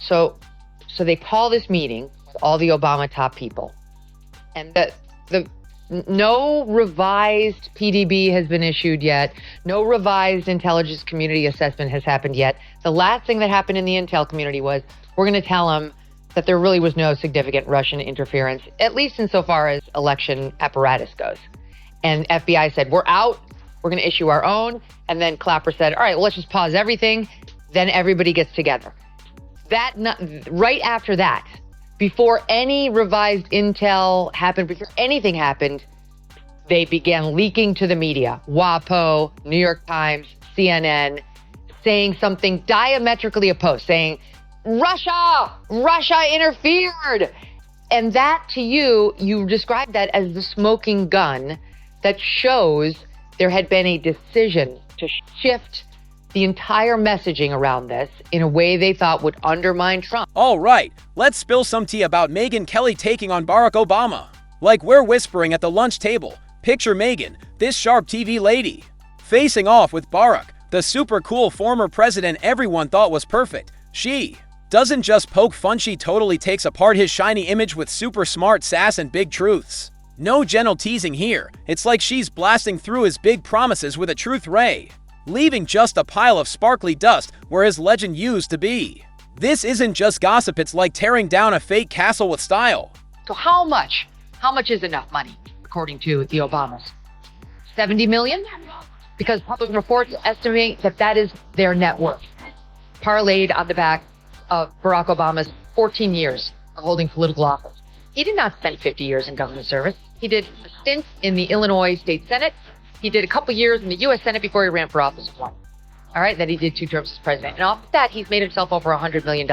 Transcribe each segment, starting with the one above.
So they call this meeting with all the Obama top people, and no revised PDB has been issued yet. No revised intelligence community assessment has happened yet. The last thing that happened in the intel community was, we're going to tell them that there really was no significant Russian interference, at least insofar as election apparatus goes. And FBI said, we're out. We're going to issue our own. And then Clapper said, all right, well, let's just pause everything. Then everybody gets together. Right after that, before any revised intel happened, before anything happened, they began leaking to the media. WAPO, New York Times, CNN, saying something diametrically opposed, saying, Russia interfered. And that to you described that as the smoking gun that shows there had been a decision to shift the entire messaging around this in a way they thought would undermine Trump. All right, let's spill some tea about Megyn Kelly taking on Barack Obama. Like we're whispering at the lunch table. Picture Megyn, this sharp TV lady, facing off with Barack, the super cool former president everyone thought was perfect. She doesn't just poke fun, she totally takes apart his shiny image with super smart sass and big truths. No gentle teasing here. It's like she's blasting through his big promises with a truth ray, leaving just a pile of sparkly dust where his legend used to be. This isn't just gossip, it's like tearing down a fake castle with style. So how much is enough money, according to the Obamas? 70 million? Because public reports estimate that is their net worth, parlayed on the back of Barack Obama's 14 years of holding political office. He did not spend 50 years in government service. He did a stint in the Illinois State Senate. He did a couple years in the U.S. Senate before he ran for office once. All right, then he did 2 terms as president. And off that, he's made himself over $100 million.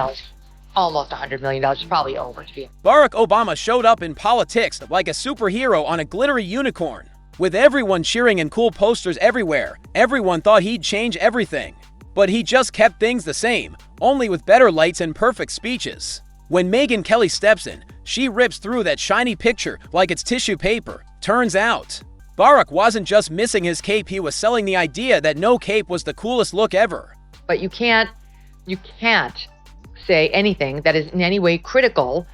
Almost $100 million, probably over to be. Barack Obama showed up in politics like a superhero on a glittery unicorn. With everyone cheering and cool posters everywhere, everyone thought he'd change everything. But he just kept things the same, only with better lights and perfect speeches. When Megyn Kelly steps in, she rips through that shiny picture like it's tissue paper. Turns out, Barack wasn't just missing his cape, he was selling the idea that no cape was the coolest look ever. But you can't say anything that is in any way critical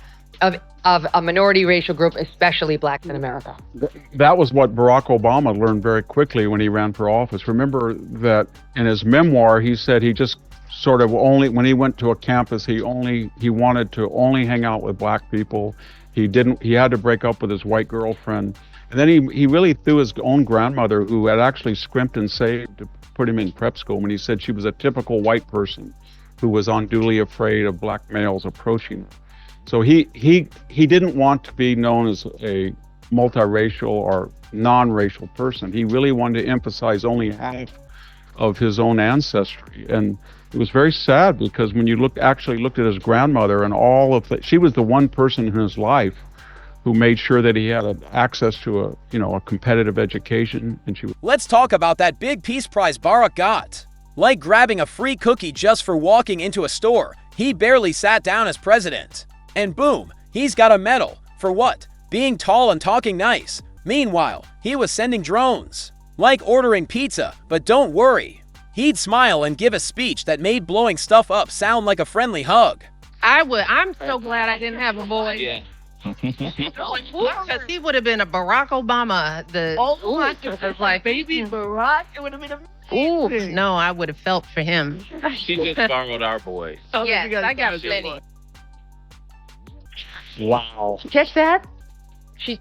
of a minority racial group, especially blacks in America. That was what Barack Obama learned very quickly when he ran for office. Remember that in his memoir, he said he just sort of when he went to a campus, he wanted to only hang out with black people. He had to break up with his white girlfriend. And then he really threw his own grandmother, who had actually scrimped and saved to put him in prep school, when he said she was a typical white person who was unduly afraid of black males approaching her. So he didn't want to be known as a multiracial or non-racial person. He really wanted to emphasize only half of his own ancestry. And it was very sad, because when you actually looked at his grandmother and she was the one person in his life who made sure that he had access to a competitive education. And Let's talk about that big Peace Prize Barack got. Like grabbing a free cookie just for walking into a store. He barely sat down as president. And boom, he's got a medal. For what? Being tall and talking nice. Meanwhile, he was sending drones. Like ordering pizza, but don't worry. He'd smile and give a speech that made blowing stuff up sound like a friendly hug. I'm so glad I didn't have a boy. Yeah. Because he would have been a Barack Obama. Like baby Barack, it would have been amazing. No, I would have felt for him. She just borrowed our boy. Yes, I got plenty. Wow. Catch that? She's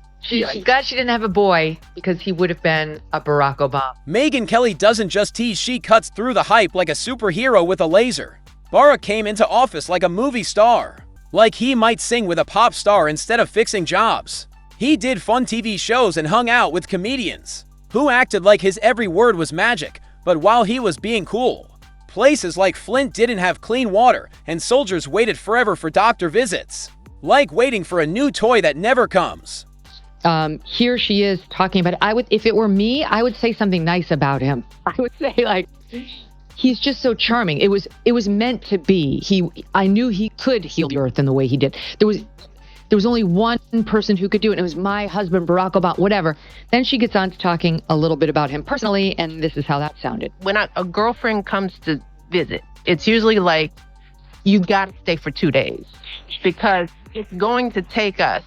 glad she didn't have a boy, because he would have been a Barack Obama. Megyn Kelly doesn't just tease, she cuts through the hype like a superhero with a laser. Barack came into office like a movie star. Like he might sing with a pop star instead of fixing jobs. He did fun TV shows and hung out with comedians who acted like his every word was magic, but while he was being cool. Places like Flint didn't have clean water, and soldiers waited forever for doctor visits. Like waiting for a new toy that never comes. Here she is talking about it. If it were me, I would say something nice about him. I would say, like, he's just so charming. It was meant to be. I knew he could heal the earth in the way he did. There was only one person who could do it, and it was my husband, Barack Obama, whatever. Then she gets on to talking a little bit about him personally, and this is how that sounded. When a girlfriend comes to visit, it's usually like you got to stay for 2 days because it's going to take us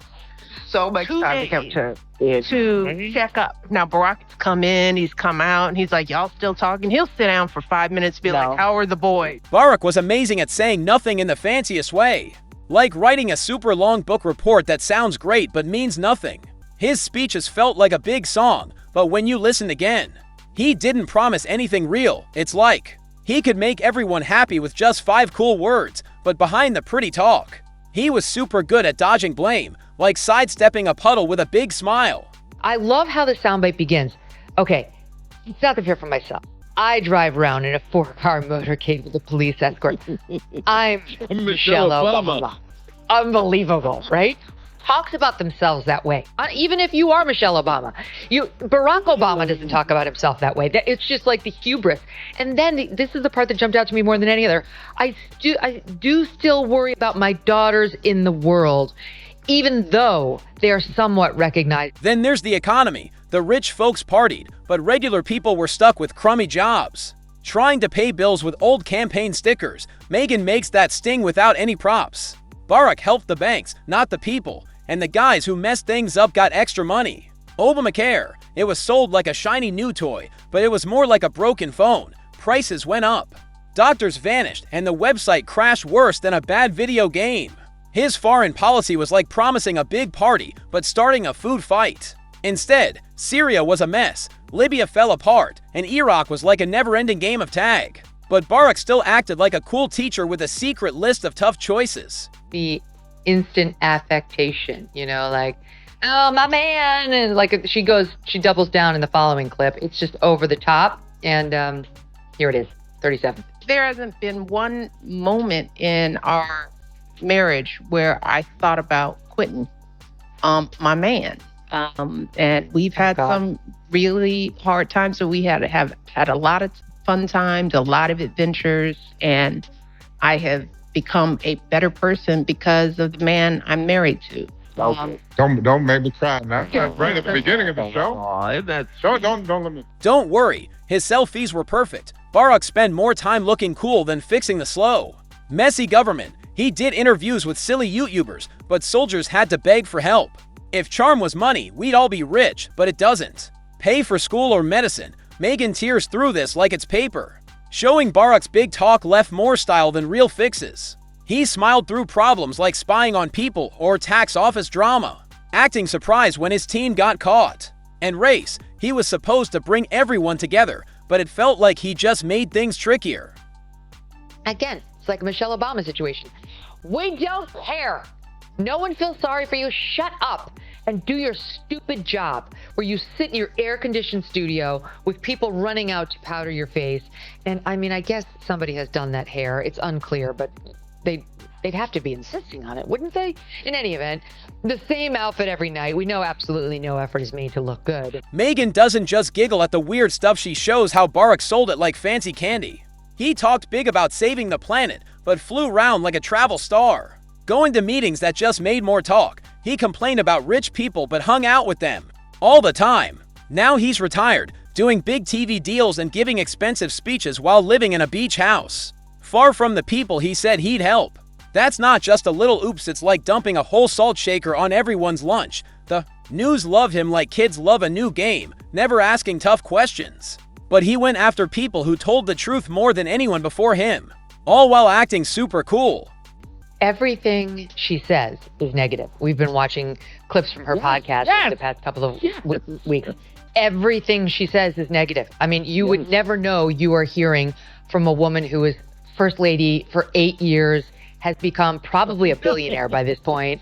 So much 2 time to days come to check up. Now, Barack's come in, he's come out, and he's like, y'all still talking? He'll sit down for 5 minutes, be like, how are the boys? Barack was amazing at saying nothing in the fanciest way. Like writing a super long book report that sounds great but means nothing. His speeches felt like a big song, but when you listened again, he didn't promise anything real. It's like he could make everyone happy with just 5 cool words, but behind the pretty talk, he was super good at dodging blame, like sidestepping a puddle with a big smile. I love how the soundbite begins. Okay, it's not the fear for myself. I drive around in a 4-car motorcade with a police escort. I'm Michelle Obama. Unbelievable, right? Talks about themselves that way. Even if you are Michelle Obama, Barack Obama doesn't talk about himself that way. It's just like the hubris. And then this is the part that jumped out to me more than any other. I do still worry about my daughters in the world, even though they are somewhat recognized. Then there's the economy. The rich folks partied, but regular people were stuck with crummy jobs. Trying to pay bills with old campaign stickers, Megyn makes that sting without any props. Barack helped the banks, not the people, and the guys who messed things up got extra money. Obamacare, it was sold like a shiny new toy, but it was more like a broken phone. Prices went up. Doctors vanished, and the website crashed worse than a bad video game. His foreign policy was like promising a big party, but starting a food fight. Instead, Syria was a mess, Libya fell apart, and Iraq was like a never-ending game of tag. But Barack still acted like a cool teacher with a secret list of tough choices. The instant affectation, like, oh, my man. And like she doubles down in the following clip. It's just over the top. And here it is, 37. There hasn't been one moment in our marriage where I thought about quitting my man. And we've had some really hard times. So we have had a lot of fun times, a lot of adventures, and I have become a better person because of the man I'm married to. Don't make me cry now. Right at the beginning of the show. Don't let me. Don't worry, his selfies were perfect. Barack spent more time looking cool than fixing the slow. Messy government. He did interviews with silly YouTubers, but soldiers had to beg for help. If charm was money, we'd all be rich, but it doesn't. Pay for school or medicine. Megyn tears through this like it's paper. Showing Barack's big talk left more style than real fixes. He smiled through problems like spying on people or tax office drama, acting surprised when his team got caught. And race, he was supposed to bring everyone together, but it felt like he just made things trickier. Again, it's like a Michelle Obama situation. We don't care. No one feels sorry for you. Shut up and do your stupid job where you sit in your air-conditioned studio with people running out to powder your face. And I mean, I guess somebody has done that hair. It's unclear, but they'd have to be insisting on it, wouldn't they? In any event, the same outfit every night. We know absolutely no effort is made to look good. Megyn doesn't just giggle at the weird stuff she shows how Barack sold it like fancy candy. He talked big about saving the planet, but flew around like a travel star. Going to meetings that just made more talk. He complained about rich people but hung out with them all the time. Now he's retired, doing big TV deals and giving expensive speeches while living in a beach house. Far from the people he said he'd help. That's not just a little oops, it's like dumping a whole salt shaker on everyone's lunch. The news love him like kids love a new game, never asking tough questions. But he went after people who told the truth more than anyone before him, all while acting super cool. Everything she says is negative. We've been watching clips from her podcast for the past couple of weeks. Everything she says is negative. I mean, you would never know you are hearing from a woman who is first lady for 8 years, has become probably a billionaire by this point,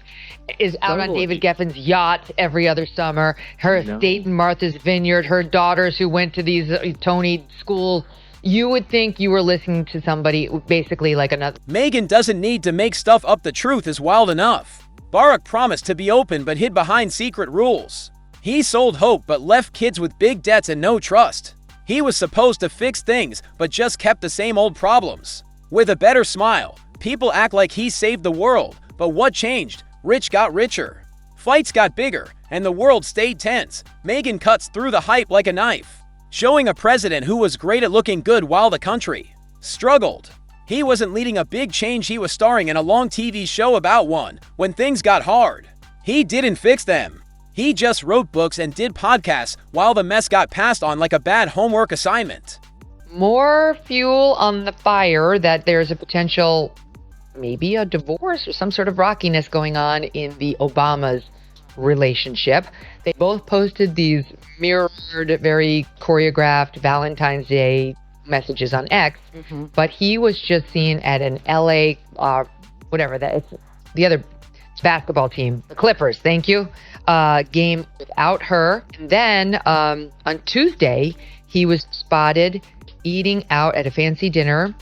is out on David Geffen's yacht every other summer, her estate in Martha's Vineyard, her daughters who went to these Tony schools. You would think you were listening to somebody basically like another. Megyn doesn't need to make stuff up. The truth is wild enough. Barack promised to be open but hid behind secret rules. He sold hope but left kids with big debts and no trust. He was supposed to fix things but just kept the same old problems. With a better smile, people act like he saved the world, but what changed? Rich got richer. Fights got bigger, and the world stayed tense. Megyn cuts through the hype like a knife, showing a president who was great at looking good while the country struggled. He wasn't leading a big change, he was starring in a long TV show about one when things got hard. He didn't fix them. He just wrote books and did podcasts while the mess got passed on like a bad homework assignment. More fuel on the fire that there's a potential, maybe a divorce or some sort of rockiness going on in the Obamas' relationship. They both posted these mirrored, very choreographed Valentine's Day messages on X, but he was just seen at an LA, it's the other basketball team, the Clippers, thank you, game without her. And then on Tuesday, he was spotted eating out at a fancy dinner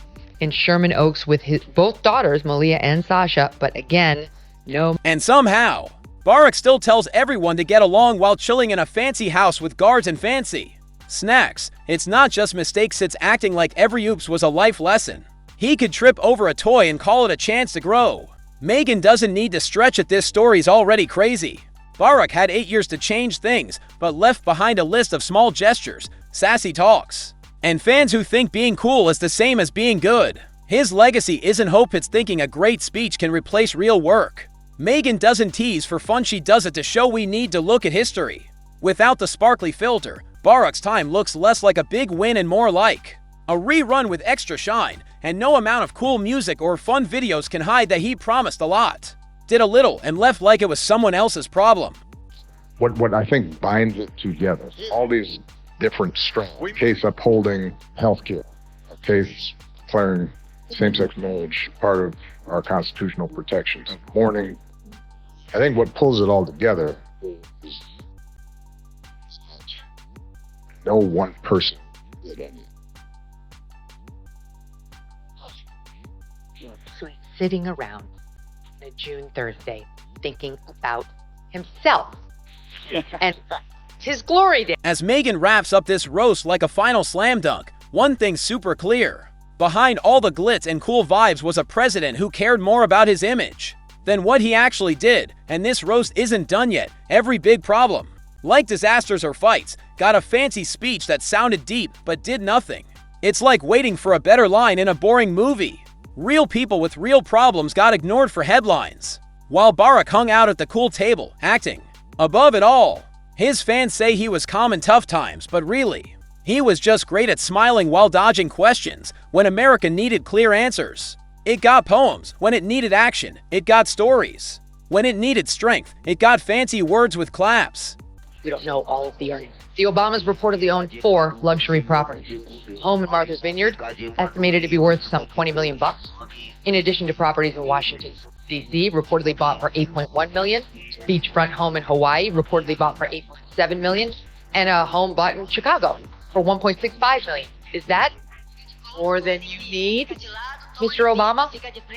in Sherman Oaks with his both daughters, Malia and Sasha, but again, no. And somehow, Barack still tells everyone to get along while chilling in a fancy house with guards and fancy snacks. It's not just mistakes, it's acting like every oops was a life lesson. He could trip over a toy and call it a chance to grow. Megyn doesn't need to stretch it, this story's already crazy. Barack had 8 years to change things, but left behind a list of small gestures, sassy talks, and fans who think being cool is the same as being good. His legacy isn't hope, it's thinking a great speech can replace real work. Megyn doesn't tease for fun, she does it to show we need to look at history. Without the sparkly filter, Barack's time looks less like a big win and more like a rerun with extra shine, and no amount of cool music or fun videos can hide that he promised a lot, did a little, and left like it was someone else's problem. What I think binds it together, all these different strands. Case upholding healthcare, a case declaring same-sex marriage part of our constitutional protections. Mourning. I think what pulls it all together is no one person did any. So he's sitting around on a June Thursday thinking about himself and his glory days. As Megyn wraps up this roast like a final slam dunk, one thing's super clear. Behind all the glitz and cool vibes was a president who cared more about his image than what he actually did, and this roast isn't done yet. Every big problem, like disasters or fights, got a fancy speech that sounded deep but did nothing. It's like waiting for a better line in a boring movie. Real people with real problems got ignored for headlines, while Barack hung out at the cool table, acting above it all. His fans say he was calm in tough times, but really, he was just great at smiling while dodging questions when America needed clear answers. It got poems. When it needed action, it got stories. When it needed strength, it got fancy words with claps. We don't know all of the earnings. The Obamas reportedly owned 4 luxury properties. Home in Martha's Vineyard, estimated to be worth some $20 million, in addition to properties in Washington, D.C., reportedly bought for $8.1 million, beachfront home in Hawaii, reportedly bought for $8.7 million, and a home bought in Chicago for $1.65 million. Is that more than you need, Mr. Obama?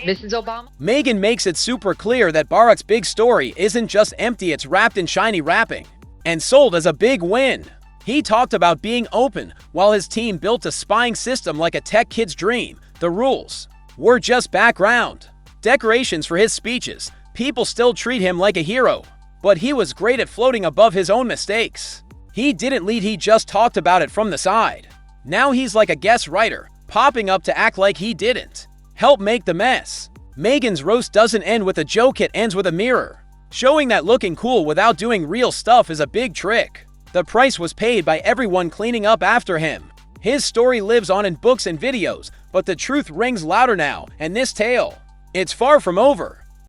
Mrs. Obama? Megyn makes it super clear that Barack's big story isn't just empty, it's wrapped in shiny wrapping and sold as a big win. He talked about being open while his team built a spying system like a tech kid's dream. The rules were just background decorations for his speeches. People still treat him like a hero, but he was great at floating above his own mistakes. He didn't lead, he just talked about it from the side. Now he's like a guest writer, popping up to act like he didn't help make the mess. Megyn's roast doesn't end with a joke, it ends with a mirror, showing that looking cool without doing real stuff is a big trick. The price was paid by everyone cleaning up after him. His story lives on in books and videos, but the truth rings louder now, and this tale, it's far from over.